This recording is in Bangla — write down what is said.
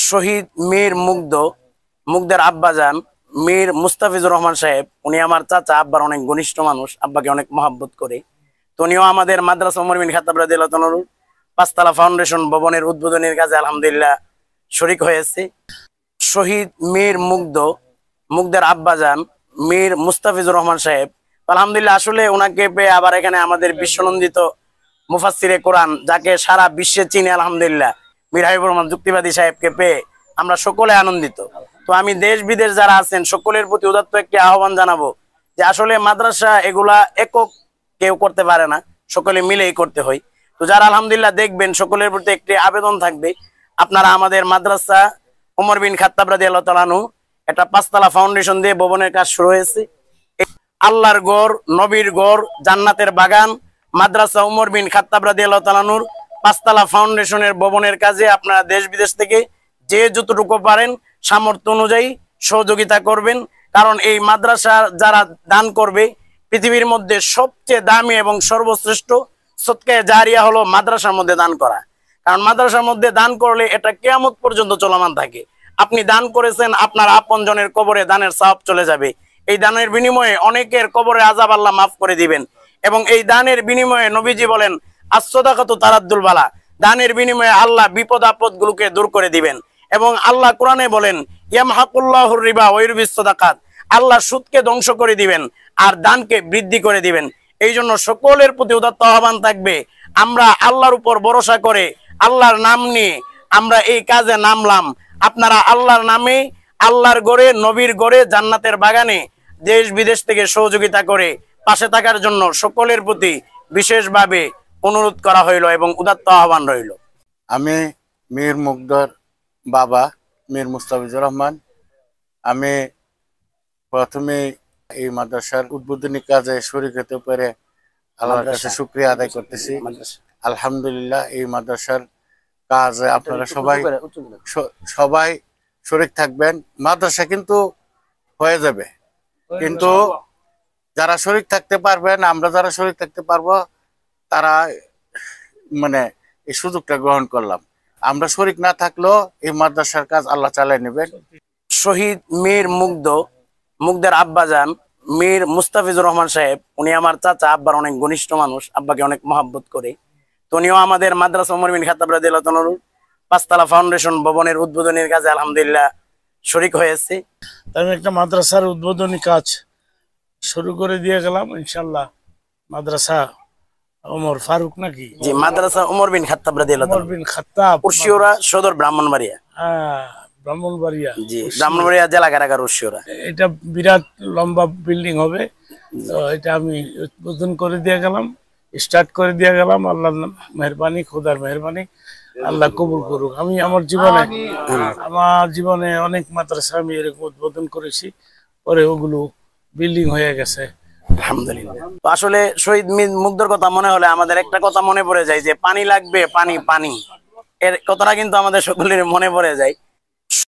শহীদ মীর মুগ্ধের আব্বাজান মীর মুস্তাফিজুর রহমান সাহেব, উনি আমার চাচা, আব্বার অনেক ঘনিষ্ঠ মানুষ, আব্বাকে অনেক মহাব্বত করে। তো উনিও আমাদের মাদ্রাসা ওমর বিন খাত্তাব রাদিয়াল্লাহু তাআলার ৫ তলা ফাউন্ডেশন ভবনের উদ্বোধনের কাজে আলহামদুলিল্লাহ শরীক হয়েছে। শহীদ মীর মুগ্ধের আব্বাজান মীর মুস্তাফিজুর রহমান সাহেব, আলহামদুলিল্লাহ আসলে ওনাকে পেয়ে আবার এখানে আমাদের বিশ্বনন্দিত মুফাসসিরে কোরআন, যাকে সারা বিশ্বে চিনে আলহামদুলিল্লাহ, মীর হাবিবুর রহমান যুক্তিবাদী সাহেবকে পেয়ে আমরা সকলে আনন্দিত। তো আমি দেশ বিদেশ যারা আছেন সকলের প্রতি উদাত্ত একটি আহ্বান জানাবো যে আসলে মাদ্রাসা এগুলা একক কেউ করতে পারে না, সকলে মিলেই করতে হয়। তো যারা আলহামদুলিল্লাহ দেখবেন, সকলের প্রতি একটি আবেদন থাকবে, আপনারা আমাদের মাদ্রাসা ওমর বিন খাত্তাব রাদিয়াল্লাহু তাআলা আনহু একটা ৫ তলা ফাউন্ডেশন দিয়ে ভবনের কাজ শুরু হয়েছে। আল্লাহর গড়, নবীর গড়, জান্নাতের বাগান মাদ্রাসা ওমর বিন খাত্তাব রাদিয়াল্লাহু তাআলা আনহুর ৫ তলা ফাউন্ডেশনের ভবনের কাজে আপনারা দেশ বিদেশ থেকে যে যতটুকু পারেন সামর্থ্য অনুযায়ী সহযোগিতা করবেন। কারণ এই মাদ্রাসা যারা দান করবে, পৃথিবীর মধ্যে সবচেয়ে দামি এবং সর্বশ্রেষ্ঠ সদকায়ে জারিয়া হলো মাদ্রাসার মধ্যে দান করা। কারণ মাদ্রাসার মধ্যে দান করলে এটা কিয়ামত পর্যন্ত চলমান থাকে। আপনি দান করেছেন, আপনার আপনজনের কবরে দানের সওয়াব চলে যাবে। এই দানের বিনিময়ে অনেকের কবরে আযাব আল্লাহ মাফ করে দিবেন। এবং এই দানের বিনিময়ে নবীজি বলেন, আস-সাদাকাতু তারাদ্দুল বালা, দানের বিনিময়ে আল্লাহ বিপদ আপদ গুলোকে দূর করে দিবেন। এবং আল্লাহ কোরআনে বলেন, ইয়ামহাকুল্লাহুর রিবা ওয়া ইউরবিস সাদাকাত, আল্লাহ সুদকে ধ্বংস করে দিবেন আর দানকে বৃদ্ধি করে দিবেন। এই জন্য সকলের প্রতি উদাত্ত আহ্বান থাকবে, আমরা আল্লাহর উপর ভরসা করে আল্লাহর নাম নিয়ে আমরা এই কাজে নামলাম। আপনারা আল্লাহর নামে, আল্লাহর গড়ে, নবীর গড়ে, জান্নাতের বাগানে দেশ বিদেশ থেকে সহযোগিতা করে পাশে থাকার জন্য সকলের প্রতি বিশেষভাবে অনুরোধ করা হইল এবং উদাত্ত আহ্বান রইল। আমি মীর মুগ্ধর বাবা মীর মুস্তাফিজুর রহমান। আমি প্রথমে এই মাদ্রাসার উদ্বোধনী কাজে শরীক হতে পেরে আল্লাহর কাছে শুকরিয়া আদায় করতেছি। আলহামদুলিল্লাহ এই মাদ্রাসার কাজে আপনারা সবাই শরীক থাকবেন। মাদ্রাসা কিন্তু হয়ে যাবে, কিন্তু যারা শরীক থাকতে পারবেন, আমরা যারা শরীক থাকতে পারবো, তারা মানে এই সুযোগটা গ্রহণ করলাম। আমরা শরীক না থাকলেও এই মাদ্রাসার কাজ আল্লাহ চালিয়ে নেবেন। শহীদ মীর মুগ্ধের আব্বাজান মীর মুস্তাফিজুর রহমান সাহেব, উনি আমার চাচা, আব্বার অনেক ঘনিষ্ঠ মানুষ, আব্বাকে অনেক মহাব্বত করে। তো উনিও আমাদের মাদ্রাসা ওমর বিন খাত্তাব রাদিয়াল্লাহু তাআলার ৫ তলা ফাউন্ডেশন ভবনের উদ্বোধনের কাজে আলহামদুলিল্লাহ শরীক হয়েছে। আমি একটা মাদ্রাসার উদ্বোধনী কাজ শুরু করে দিয়ে গেলাম ইনশাআল্লাহ। মাদ্রাসা ওমর ফারুক নাকি? জি, মাদ্রাসা ওমর বিন খাত্তাব রাদিয়াল্লাহু তাআলা, ওমর বিন খাত্তাব, উরশিওরা সদর, ব্রাহ্মণবাড়িয়া। ব্রাহ্মণবাড়িয়া, জি, ব্রাহ্মণবাড়িয়া জেলা কারাগার উরশিওরা। এটা বিরাট লম্বা বিল্ডিং হবে। তো এটা আমি উদ্বোধন করে দিয়ে গেলাম, স্টার্ট করে দিয়ে গেলাম। আল্লাহর মেহেরবানি, খোদার মেহেরবানি, আল্লাহ কবুল করুক। আমি আমার জীবনে অনেক মাদ্রাসা আমি এরকম উদ্বোধন করেছি, পরে ওগুলো বিল্ডিং হয়ে গেছে আলহামদুলিল্লাহ। তো আসলে শহীদ মুগ্ধর কথা মনে হলে আমাদের একটা কথা মনে পড়ে যায় যে পানি লাগবে, পানি পানি, এর কথাটা কিন্তু আমাদের সকলের মনে পড়ে যায়।